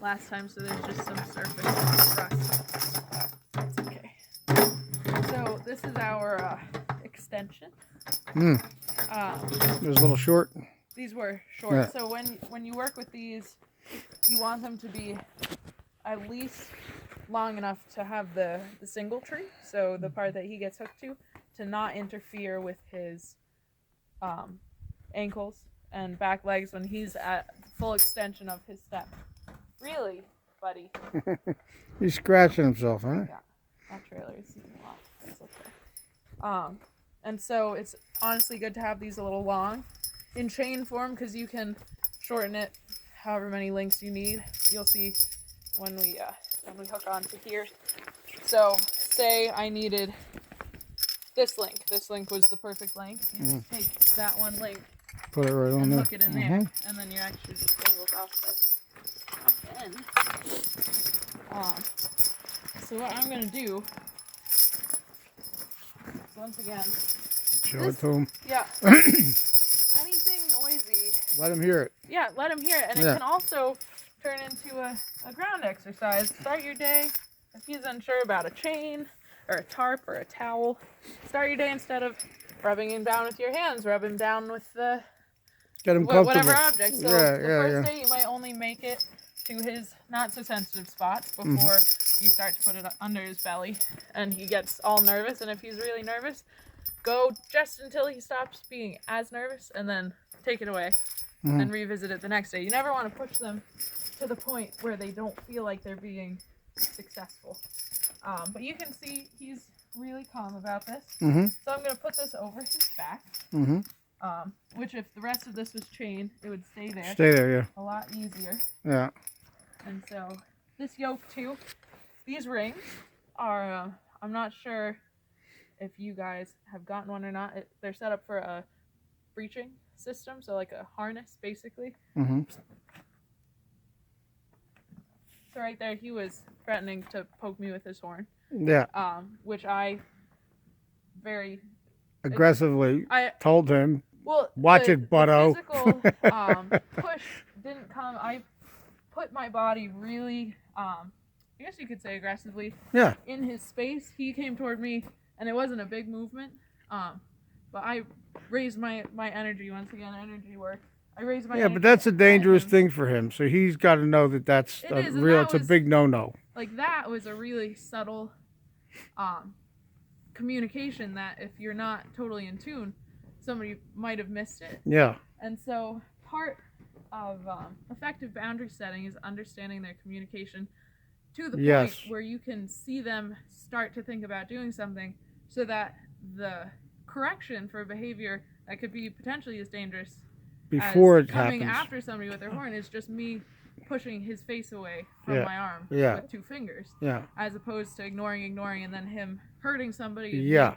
last time, so there's just some surface rust. That's okay. So this is our extension. It was a little short. These were short. Yeah. So when you work with these, you want them to be at least long enough to have the single tree, so the part that he gets hooked to not interfere with his ankles and back legs when he's at full extension of his step. Really, buddy? He's scratching himself, huh? Yeah, that trailer is a lot. It's okay. And so it's honestly good to have these a little long in chain form because you can shorten it however many links you need. You'll see when we hook onto here. So say I needed this link. This link was the perfect length. You take that one link, put it right on there, hook it in there, and then you actually just dangles off this. And so what I'm gonna do, once again, show it to him. Yeah. Anything noisy, let him hear it. Yeah, let him hear it, and it can also turn into a ground exercise. Start your day if he's unsure about a chain or a tarp or a towel. Start your day, instead of rubbing him down with your hands, rub him down with the get him comfortable. Whatever object. So the first day you might only make it to his not so sensitive spots before you start to put it under his belly, and he gets all nervous. And if he's really nervous, go just until he stops being as nervous, and then take it away and revisit it the next day. You never want to push them to the point where they don't feel like they're being successful. But you can see he's really calm about this. So I'm going to put this over his back, which if the rest of this was chain, it would stay there. Stay there, yeah. A lot easier. Yeah. And so this yoke too, these rings are, I'm not sure if you guys have gotten one or not. They're set up for a breaching system, so like a harness basically. So right there, he was threatening to poke me with his horn. Yeah. Which I very aggressively told him, well, watch it, butto. The physical push didn't come. I put my body really, I guess you could say aggressively, in his space. He came toward me, and it wasn't a big movement, but I raised my energy. Once again, energy work. I raised my energy. But that's a dangerous thing for him, so he's got to know that that's it's a big no-no. Like, that was a really subtle communication that if you're not totally in tune, somebody might have missed it. Yeah. And so part of effective boundary setting is understanding their communication to the point where you can see them start to think about doing something, so that the correction for behavior that could be potentially as dangerous before as it coming happens after somebody with their horn is just me pushing his face away from my arm with 2 fingers, as opposed to ignoring, and then him hurting somebody, and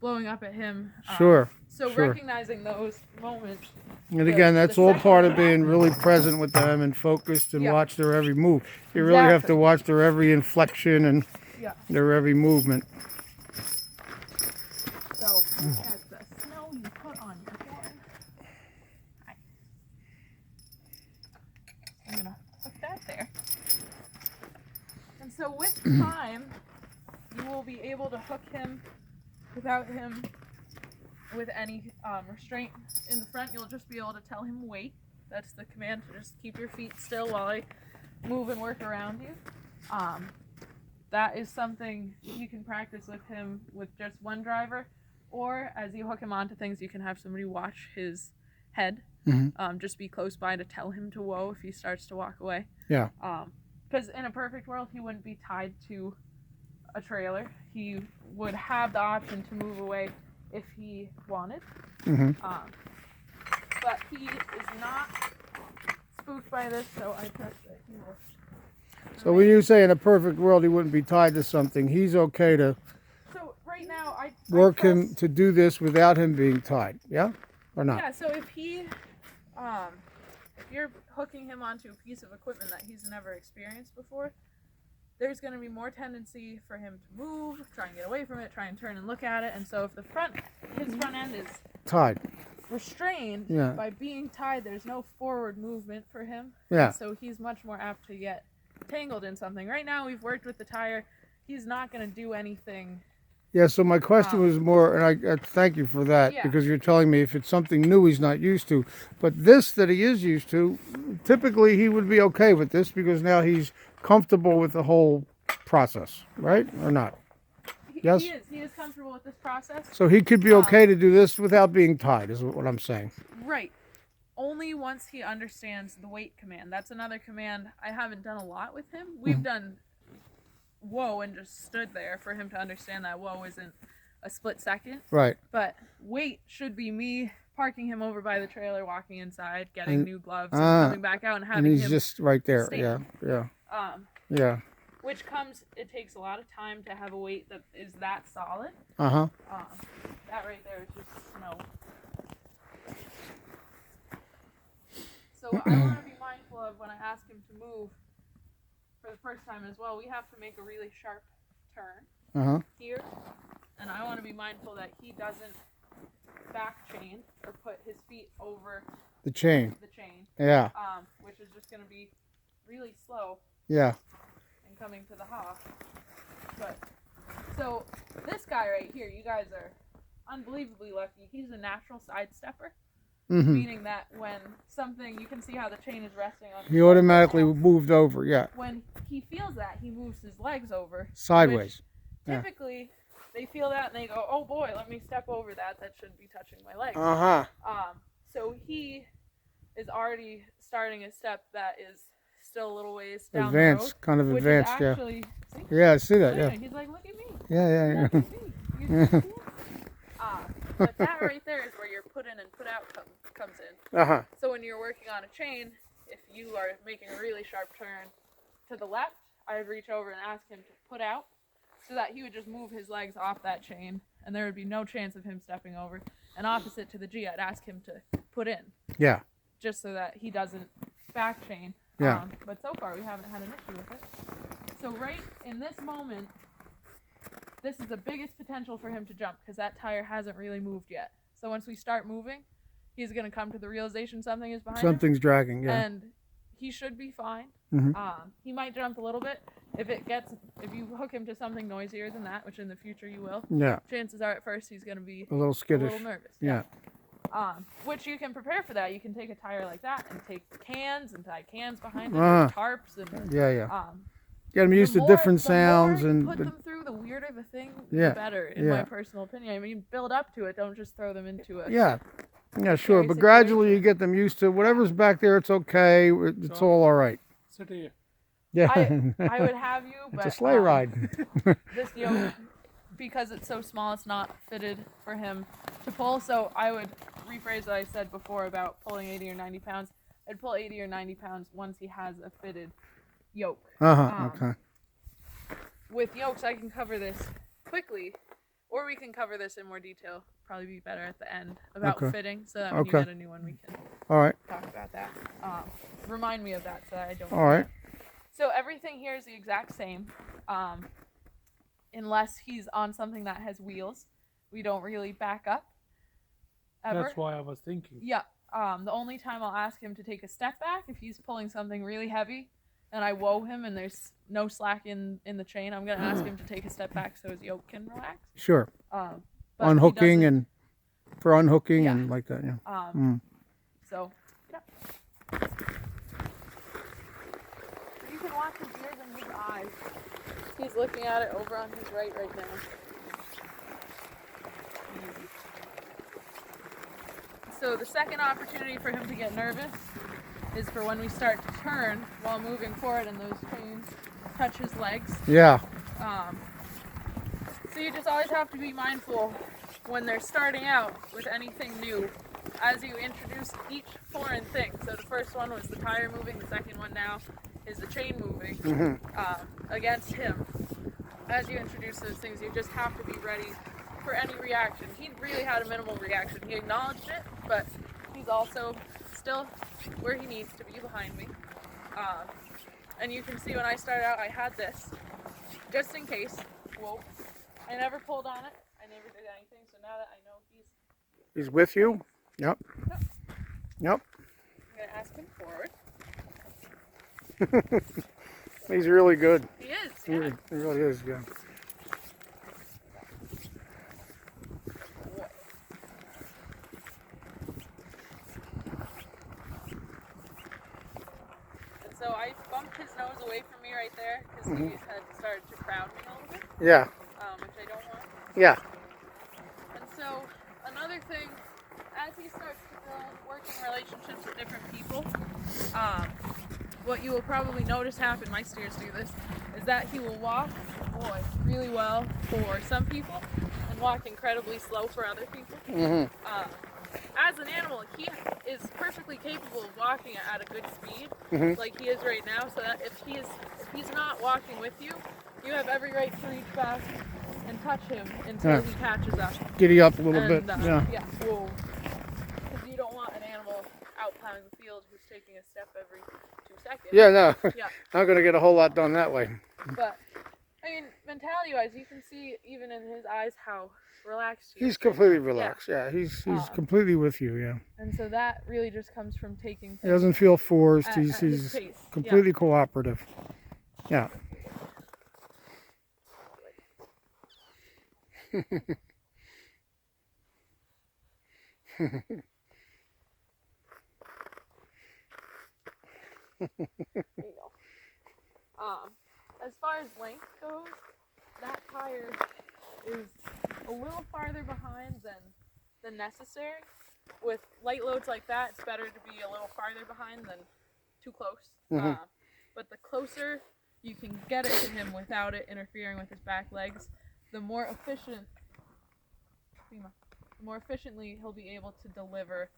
blowing up at him. So recognizing those moments. And again, that's all part of being really present with them and focused and watch their every move. You really have to watch their every inflection and their every movement. So as the snow you put on your horn. I'm gonna hook that there. And so with time, you will be able to hook him without him with any restraint in the front. You'll just be able to tell him wait. That's the command, to just keep your feet still while I move and work around you. That is something you can practice with him with just one driver, or as you hook him onto things, you can have somebody watch his head. Just be close by to tell him to whoa if he starts to walk away. Yeah. Because in a perfect world, he wouldn't be tied to a trailer. He would have the option to move away if he wanted. But he is not spooked by this, so I trust that he will. So when you say in a perfect world he wouldn't be tied to something, he's okay to right now, I work him to do this without him being tied, yeah? Or not? Yeah, so if you're hooking him onto a piece of equipment that he's never experienced before, there's going to be more tendency for him to move, try and get away from it, try and turn and look at it. And so if his front end is tied, restrained by being tied, there's no forward movement for him. Yeah. So he's much more apt to get tangled in something. Right now we've worked with the tire. He's not going to do anything. Yeah, so my question was more, and I thank you for that, because you're telling me if it's something new he's not used to. But this that he is used to, typically he would be okay with this because now he's comfortable with the whole process, right? Or not? Yes? He is comfortable with this process. So he could be okay to do this without being tied, is what I'm saying. Right. Only once he understands the wait command. That's another command I haven't done a lot with him. We've done whoa and just stood there for him to understand that whoa isn't a split second. Right. But wait should be me parking him over by the trailer, walking inside, getting new gloves, and coming back out and having and he's him just right there. stand. Yeah. Which it takes a lot of time to have a weight that is that solid. Uh-huh. That right there is just snow. So I want to be mindful of when I ask him to move for the first time as well. We have to make a really sharp turn here. And I want to be mindful that he doesn't back chain or put his feet over the chain. Yeah. Which is just going to be really slow. Yeah. And coming to the hop. But so this guy right here, you guys are unbelievably lucky. He's a natural sidestepper. Meaning that when something, you can see how the chain is resting on. He automatically moved over, yeah. When he feels that, he moves his legs over. Sideways. Typically, they feel that and they go, oh boy, let me step over that. That shouldn't be touching my legs. So he is already starting a step that is still a little ways down the road. Kind of advanced, actually, yeah. Yeah, I see that, yeah. He's like, look at me. Yeah. Look at me. But that right there is where your put in and put out comes in. So when you're working on a chain, if you are making a really sharp turn to the left, I would reach over and ask him to put out so that he would just move his legs off that chain and there would be no chance of him stepping over. And opposite to the G, I'd ask him to put in. Yeah. Just so that he doesn't back chain. Yeah. But so far we haven't had an issue with it. So right in this moment, this is the biggest potential for him to jump because that tire hasn't really moved yet. So once we start moving, he's going to come to the realization something is behind him. Something's dragging, yeah. And he should be fine. He might jump a little bit. If you hook him to something noisier than that, which in the future you will, chances are at first he's going to be a little skittish. A little nervous. Yeah. Which you can prepare for that. You can take a tire like that and take cans and tie cans behind it, tarps and get them used to different sounds the more and put them through, the weirder the thing, the better, in my personal opinion. I mean, build up to it. Don't just throw them into it. Yeah, sure. But gradually you get them used to whatever's back there. It's okay. It's all right. Sit here. Yeah. I would have you, but it's a sleigh ride. This yoke, because it's so small, it's not fitted for him to pull. So I would rephrase what I said before about pulling 80 or 90 pounds. I'd pull 80 or 90 pounds once he has a fitted yoke. Okay. With yokes, I can cover this quickly, or we can cover this in more detail. Probably be better at the end about fitting, so that when you get a new one, we can talk about that. Remind me of that so that I don't. All right. So everything here is the exact same, unless he's on something that has wheels. We don't really back up. Ever. That's why I was thinking. Yeah. The only time I'll ask him to take a step back if he's pulling something really heavy and I woe him and there's no slack in the chain, I'm going to ask him to take a step back so his yoke can relax. Sure. Unhooking and like that, yeah. So, yeah. You can watch his ears and his eyes. He's looking at it over on his right now. So the second opportunity for him to get nervous is for when we start to turn while moving forward and those chains touch his legs. Yeah. So you just always have to be mindful when they're starting out with anything new as you introduce each foreign thing. So the first one was the tire moving, the second one now is the chain moving against him. As you introduce those things, you just have to be ready for any reaction. He really had a minimal reaction. He acknowledged it, but he's also still where he needs to be behind me. And you can see when I started out, I had this just in case. Whoa. I never pulled on it. I never did anything. So now that I know he's with you. Yep. I'm gonna ask him forward. He's really good. He is, He yeah. really is, yeah. So I bumped his nose away from me right there because he had started to crowd me a little bit, Yeah. which I don't want. Yeah. And so another thing, as he starts to build working relationships with different people, what you will probably notice happen, my steers do this, is that he will walk really well for some people and walk incredibly slow for other people. As an animal, he is perfectly capable of walking at a good speed, like he is right now. So that if he's not walking with you, you have every right to reach back and touch him until he catches up. Giddy up a little bit. Yeah. Yeah. Whoa. Because you don't want an animal out plowing the field who's taking a step every 2 seconds. Yeah. No. Yeah. Not gonna get a whole lot done that way. But I mean, mentality-wise, you can see even in his eyes how relaxed he is. He's completely relaxed. Yeah. He's completely with you. Yeah. And so that really just comes from taking things He doesn't feel forced. at He's his pace. completely cooperative. Yeah. There you go. As far as length goes, that tire is a little farther behind than necessary. With light loads like that, it's better to be a little farther behind than too close. But the closer you can get it to him without it interfering with his back legs, the more efficiently he'll be able to deliver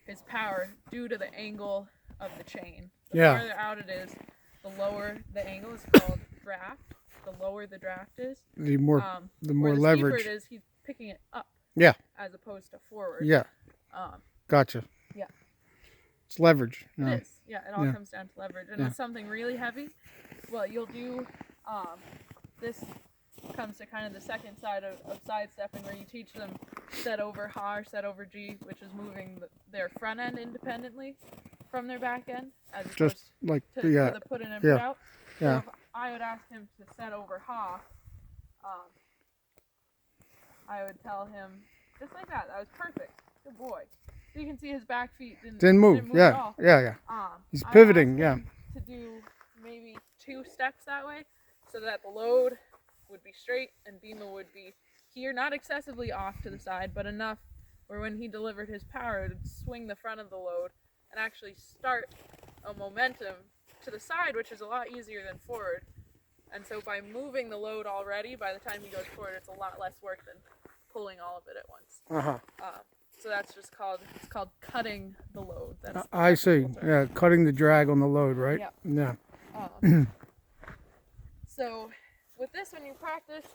his power due to the angle of the chain. The farther out it is, the lower the angle is called draft. The lower the draft is, the more the leverage. steeper it is, he's picking it up. Yeah. As opposed to forward. Yeah. Gotcha. Yeah. It's leverage. It is. Yeah, it all comes down to leverage. And it's something really heavy. Well, you'll do, this comes to kind of the second side of sidestepping, where you teach them set over Ha or set over G, which is moving their front end independently from their back end, as opposed like to the put in and put out. Yeah. So if I would ask him to set over Ha, I would tell him, just like that, that was perfect. Good boy. So you can see his back feet didn't move yeah. at all. Yeah. He's pivoting. To do maybe 2 steps that way, so that the load would be straight and Bima would be here, not excessively off to the side, but enough where when he delivered his power, it would swing the front of the load and actually start a momentum to the side, which is a lot easier than forward. And so by moving the load already, by the time he goes forward, it's a lot less work than pulling all of it at once. So that's just called cutting the load. That's I see. Yeah, cutting the drag on the load, right? Yeah. So with this, when you practice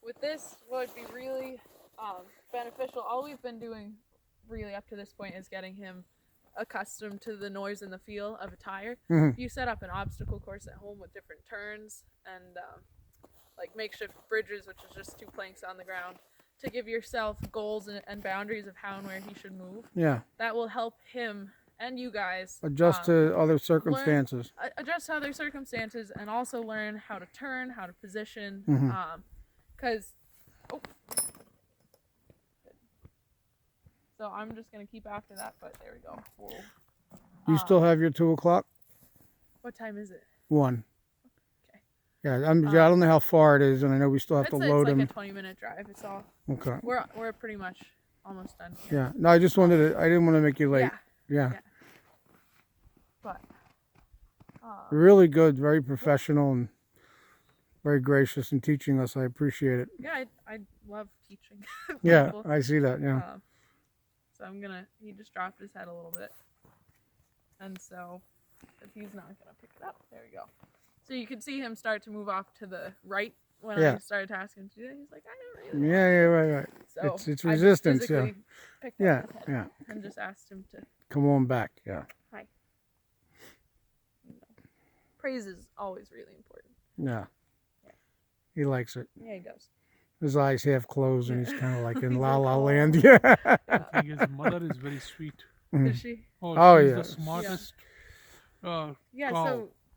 with this, what would be really beneficial, all we've been doing really up to this point is getting him accustomed to the noise and the feel of a tire. If you set up an obstacle course at home with different turns and like makeshift bridges, which is just 2 planks on the ground, to give yourself goals and boundaries of how and where he should move. Yeah. That will help him and you guys adjust to other circumstances. Adjust to other circumstances, and also learn how to turn, how to position. Because so I'm just gonna keep after that, but there we go. Whoa. You still have your 2 o'clock? What time is it? 1. Yeah, I don't know how far it is, and I know we still have to load him. It's like a 20-minute drive. It's all. Okay. We're pretty much almost done here. Yeah. No, I just wanted to. I didn't want to make you late. Yeah. But. Really good, very professional, and very gracious in teaching us. I appreciate it. Yeah, I love teaching. Yeah, I see that. Yeah. So he just dropped his head a little bit, and so if he's not gonna pick it up, there we go. So you can see him start to move off to the right when I started asking him to do that. He's like, I don't really. Yeah, right. So it's resistance. Picked up his head and just asked him to come on back. Yeah. Hi. Praise is always really important. Yeah. He likes it. Yeah, he does. His eyes half closed, and he's kind of like in La La Land. Yeah. I think his mother is very sweet. Is she? She's yeah. the smartest. So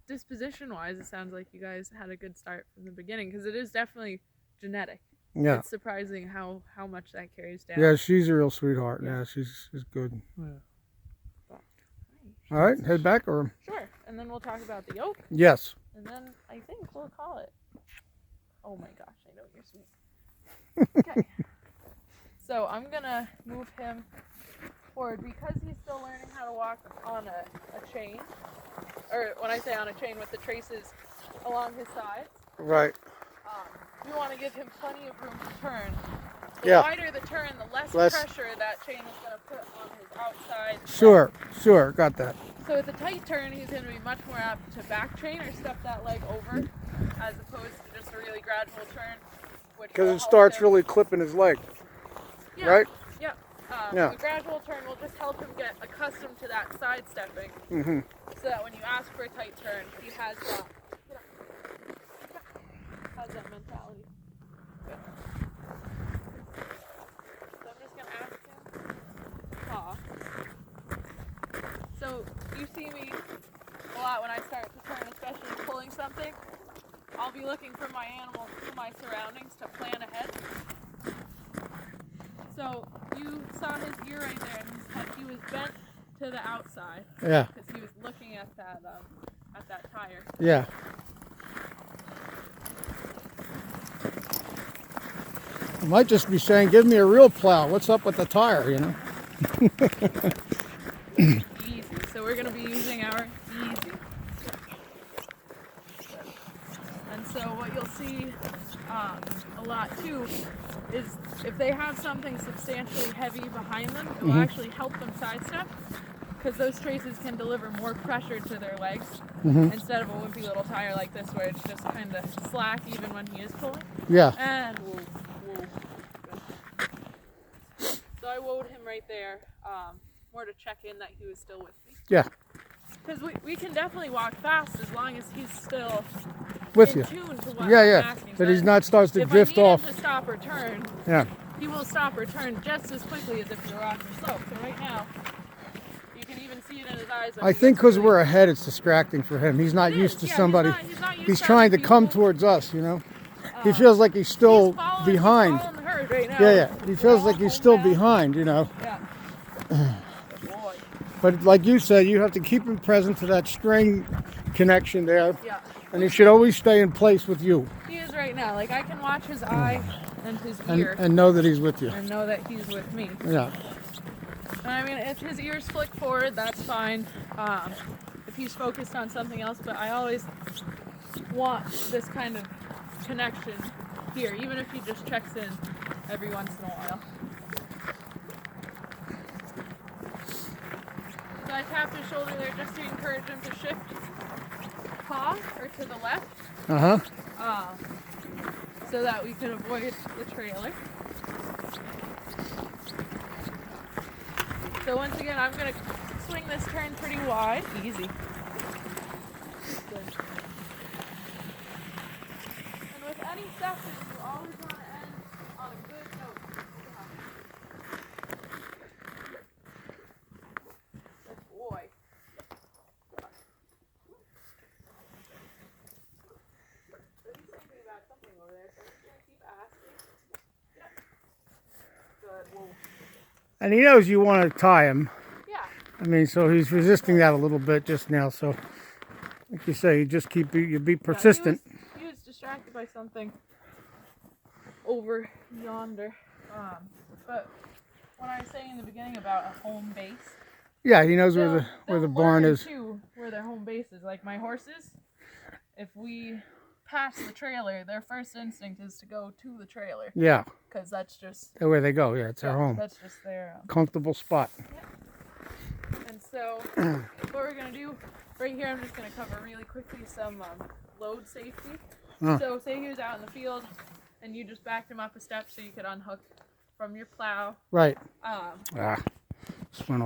disposition-wise, it sounds like you guys had a good start from the beginning, because it is definitely genetic. Yeah. It's surprising how much that carries down. Yeah, she's a real sweetheart. Yeah. Yeah, she's good. Yeah. All right, head back or? Sure, and then we'll talk about the yolk, Yes. and then I think we'll call it. Oh my gosh, I know you're sweet. Okay. So I'm gonna move him forward because he's still learning how to walk on a chain. Or when I say on a chain, with the traces along his sides. Right. We want to give him plenty of room to turn. The Yeah. wider the turn, the less pressure that chain is going to put on his outside. Sure, got that. So with a tight turn, he's going to be much more apt to back chain or step that leg over, as opposed to just a really gradual turn. Because it starts really clipping his leg, yeah, right? Yeah. Yeah. A gradual turn will just help him get accustomed to that sidestepping, so that when you ask for a tight turn, he has that mentality. Good. So I'm just going to ask him to paw. So you see me a lot when I start to turn, especially pulling something. I'll be looking for my animal through my surroundings to plan ahead. So you saw his ear right there, and he was bent to the outside. Yeah. Because he was looking at that tire. Yeah. I might just be saying, give me a real plow. What's up with the tire, you know? Easy. So we're going to be using our easy. And so what you'll see a lot too is if they have something substantially heavy behind them, it will actually help them sidestep, because those traces can deliver more pressure to their legs instead of a wimpy little tire like this where it's just kind of slack even when he is pulling. Yeah. And whoa. So I woed him right there, more to check in that he was still with me. Yeah. Because we can definitely walk fast as long as he's still With in you. tune to what Yeah, I'm yeah. asking. That he's not starts to drift if I need off. him to stop or turn, Yeah. he will stop or turn just as quickly as if he were rocking slope. So right now, you can even see it in his eyes. I think because we're ahead, it's distracting for him. He's not used to somebody. He's not used He's to trying to other come people. towards us, you know? He feels like he's still behind. He's following the herd right now. Yeah. He feels like he's still behind, you know? Yeah. Boy. But like you said, you have to keep him present to that string connection there. Yeah. And he should always stay in place with you. He is right now. Like, I can watch his eye and his ear. And know that he's with you. And know that he's with me. Yeah. And I mean, if his ears flick forward, that's fine. If he's focused on something else, but I always want this kind of connection here, even if he just checks in every once in a while. So I tapped his shoulder there just to encourage him to shift paw or to the left. So that we could avoid the trailer. So once again, I'm going to swing this turn pretty wide. Easy. Good. And with any session, you always want to end on a good note. Good boy. So he's thinking about something over there, so I'm just going to keep asking. Yep. Good. Whoa. And he knows you want to tie him. Yeah. I mean, so he's resisting that a little bit just now. So, like you say, you just you be persistent. Yeah, he was distracted by something over yonder. But when I was saying in the beginning about a home base, Yeah, he knows where the they'll barn learn, is. too, where their home base is. Like my horses, if we pass the trailer, their first instinct is to go to the trailer. Yeah, Because that's just where they go. Yeah, it's their home. That's just their Comfortable spot. And so what we're going to do right here, I'm just going to cover really quickly some load safety. So say he was out in the field and you just backed him up a step so you could unhook from your plow. Right. Um, Just went